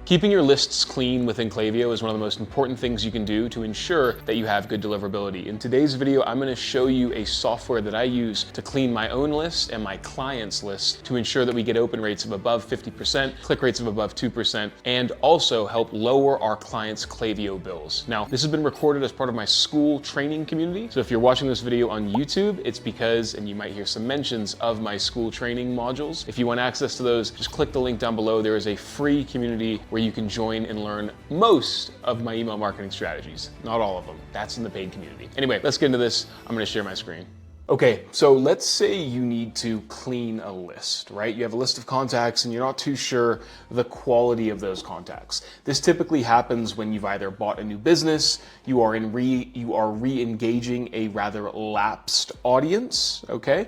Keeping your lists clean within Klaviyo is one of the most important things you can do to ensure that you have good deliverability. In today's video, I'm going to show you a software that I use to clean my own list and my clients' list to ensure that we get open rates of above 50%, click rates of above 2%, and also help lower our clients' Klaviyo bills. Now, this has been recorded as part of my school training community. So if you're watching this video on YouTube, it's because, and you might hear some mentions of my school training modules. If you want access to those, just click the link down below. There is a free community where you can join and learn most of my email marketing strategies. Not all of them. That's in the paid community. Anyway, let's get into this. I'm going to share my screen. Okay, so let's say you need to clean a list, right? You have a list of contacts and you're not too sure the quality of those contacts. This typically happens when you've either bought a new business, you are re-engaging a rather lapsed audience, okay?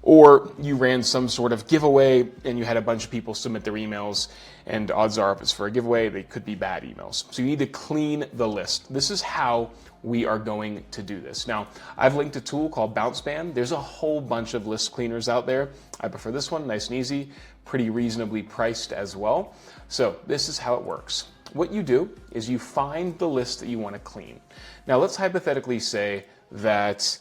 Or you ran some sort of giveaway and you had a bunch of people submit their emails, and odds are if it's for a giveaway, they could be bad emails. So you need to clean the list. This is how we are going to do this. Now, I've linked a tool called BounceBand. There's a whole bunch of list cleaners out there. I prefer this one, nice and easy, pretty reasonably priced as well. So this is how it works. What you do is you find the list that you want to clean. Now, let's hypothetically say that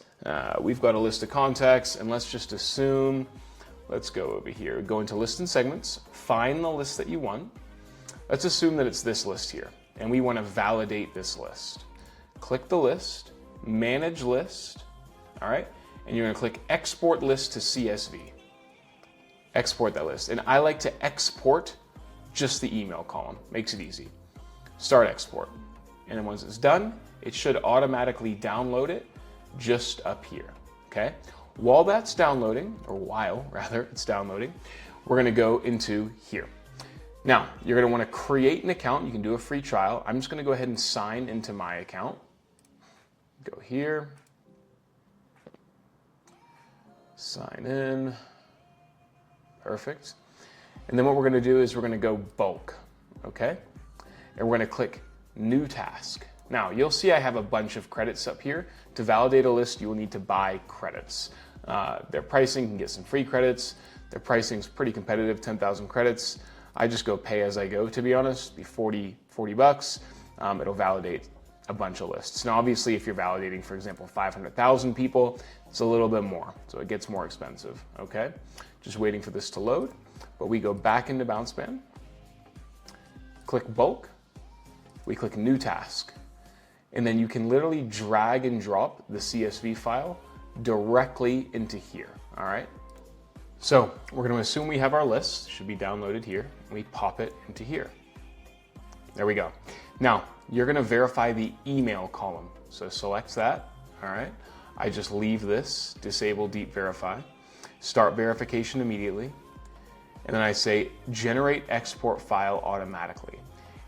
we've got a list of contacts, and let's just assume, let's go over here, go into list and segments, find the list that you want. Let's assume that it's this list here, and we want to validate this list. Click the list, manage list, all right, and you're going to click export list to CSV. Export that list, and I like to export just the email column, makes it easy. Start export, and then once it's done, it should automatically download it just up here, okay? While that's downloading, or while rather it's downloading, we're gonna go into here. Now, you're gonna wanna create an account. You can do a free trial. I'm just gonna go ahead and sign into my account. Go here, sign in, perfect. And then what we're gonna do is we're gonna go bulk, okay? And we're gonna click new task. Now, you'll see I have a bunch of credits up here. To validate a list, you will need to buy credits. Their pricing, you can get some free credits. Their pricing is pretty competitive, 10,000 credits. I just go pay as I go, to be honest, be 40 bucks. It'll validate a bunch of lists. Now, obviously, if you're validating, for example, 500,000 people, it's a little bit more, so it gets more expensive, okay? Just waiting for this to load, but we go back into BounceBand, click bulk, we click new task. And then you can literally drag and drop the CSV file directly into here, all right? So we're gonna assume we have our list, should be downloaded here, and we pop it into here. There we go. Now, you're gonna verify the email column. So select that, all right? I just leave this, disable deep verify, start verification immediately, and then I say generate export file automatically.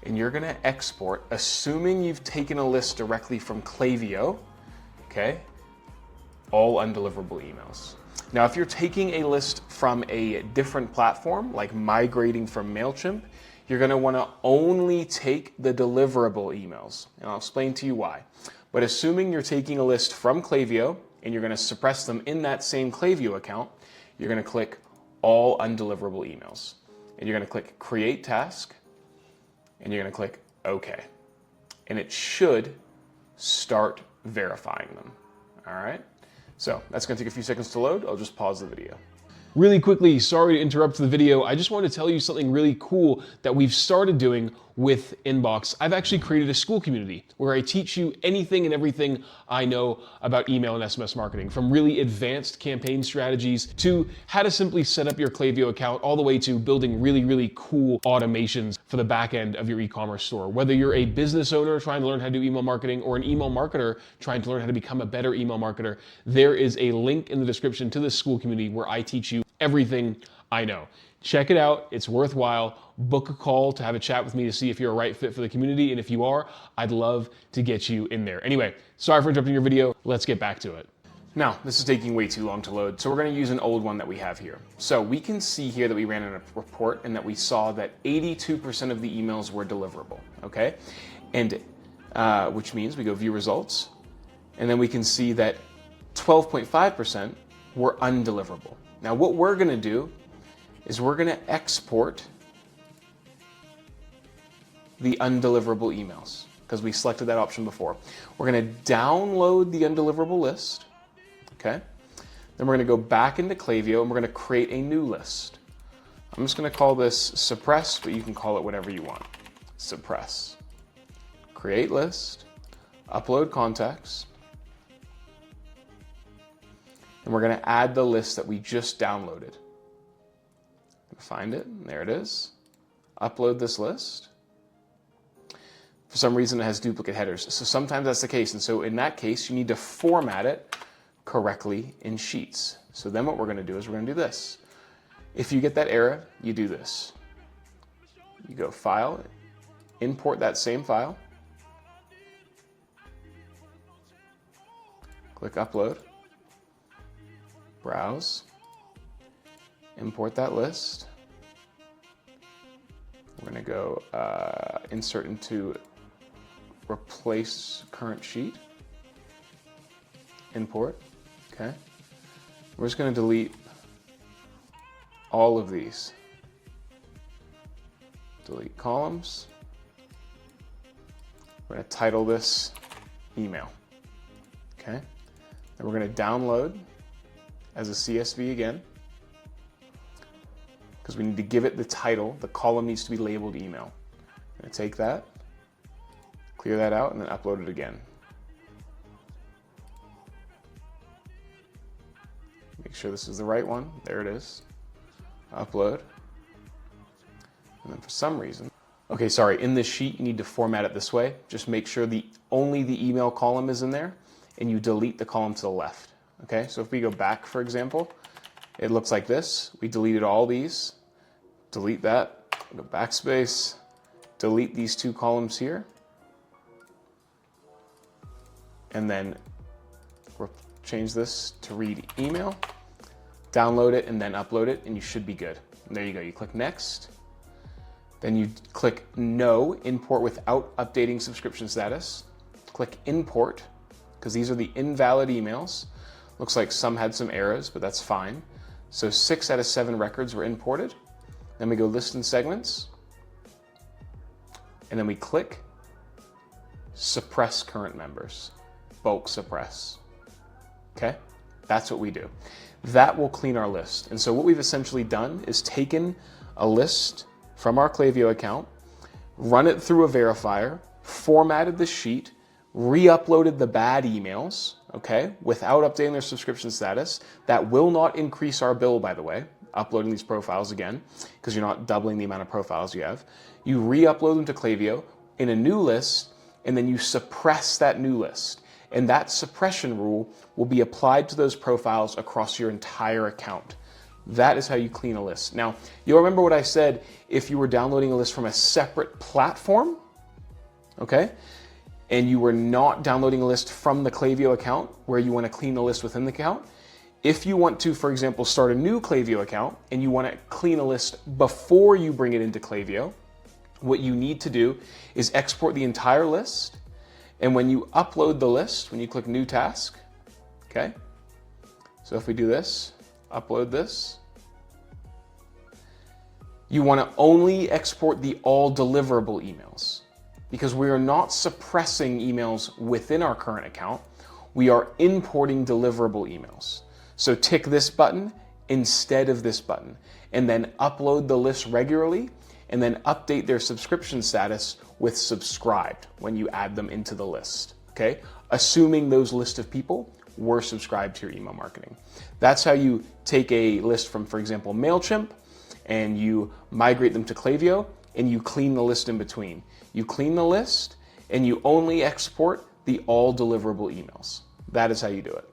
And you're gonna export, assuming you've taken a list directly from Klaviyo, okay, all undeliverable emails. Now, if you're taking a list from a different platform, like migrating from MailChimp, you're gonna wanna only take the deliverable emails. And I'll explain to you why. But assuming you're taking a list from Klaviyo and you're gonna suppress them in that same Klaviyo account, you're gonna click all undeliverable emails. And you're gonna click create task, and you're gonna click OK. And it should start verifying them, all right? So that's gonna take a few seconds to load. I'll just pause the video. Really quickly, sorry to interrupt the video. I just wanted to tell you something really cool that we've started doing with Inbox. I've actually created a school community where I teach you anything and everything I know about email and SMS marketing, from really advanced campaign strategies to how to simply set up your Klaviyo account, all the way to building really, really cool automations for the back end of your e-commerce store. Whether you're a business owner trying to learn how to do email marketing or an email marketer trying to learn how to become a better email marketer, there is a link in the description to this school community where I teach you everything I know. Check it out, it's worthwhile. Book a call to have a chat with me to see if you're a right fit for the community, and if you are, I'd love to get you in there. Anyway, sorry for interrupting your video, let's get back to it. Now, this is taking way too long to load, so we're gonna use an old one that we have here. So we can see here that we ran a report and that we saw that 82% of the emails were deliverable, okay? And which means we go view results, and then we can see that 12.5% were undeliverable. Now what we're gonna do is we're gonna export the undeliverable emails because we selected that option before. We're going to download the undeliverable list. Okay. Then we're going to go back into Klaviyo and we're going to create a new list. I'm just going to call this suppress, but you can call it whatever you want. Suppress. Create list. Upload contacts. And we're going to add the list that we just downloaded. Find it. There it is. Upload this list. For some reason, it has duplicate headers. So sometimes that's the case. And so in that case, you need to format it correctly in Sheets. So then what we're going to do is we're going to do this. If you get that error, you do this. You go File, import that same file. Click Upload. Browse. Import that list. We're going to go Insert into Replace Current Sheet. Import. Okay. We're just going to delete all of these. Delete columns. We're going to title this Email. Okay. Then we're going to download as a CSV again, because we need to give it the title. The column needs to be labeled Email. I'm going to take that, clear that out, and then upload it again. Make sure this is the right one. There it is. Upload. And then for some reason, okay, sorry, in this sheet you need to format it this way. Just make sure only the email column is in there and you delete the column to the left. Okay, so if we go back, for example, it looks like this. We deleted all these. Delete that. Go backspace. Delete these two columns here. And then change this to read email. Download it and then upload it, and you should be good. And there you go. You click next. Then you click no, import without updating subscription status. Click import, because these are the invalid emails. Looks like some had some errors, but that's fine. So 6 out of 7 records were imported. Then we go list and segments. And then we click suppress current members. Bulk suppress. Okay? That's what we do. That will clean our list. And so what we've essentially done is taken a list from our Klaviyo account, run it through a verifier, formatted the sheet, re-uploaded the bad emails, okay, without updating their subscription status. That will not increase our bill, by the way, uploading these profiles again, because you're not doubling the amount of profiles you have. You re-upload them to Klaviyo in a new list, and then you suppress that new list. And that suppression rule will be applied to those profiles across your entire account. That is how you clean a list. Now, you'll remember what I said if you were downloading a list from a separate platform, okay? And you were not downloading a list from the Klaviyo account where you want to clean the list within the account. If you want to, for example, start a new Klaviyo account and you want to clean a list before you bring it into Klaviyo, what you need to do is export the entire list. And when you upload the list, when you click New Task, okay? So if we do this, upload this, you want to only export the all deliverable emails, because we are not suppressing emails within our current account. We are importing deliverable emails. So tick this button instead of this button, and then upload the list regularly, and then update their subscription status with subscribed when you add them into the list, okay? Assuming those list of people were subscribed to your email marketing. That's how you take a list from, for example, MailChimp, and you migrate them to Klaviyo, and you clean the list in between. You clean the list, and you only export the all deliverable emails. That is how you do it.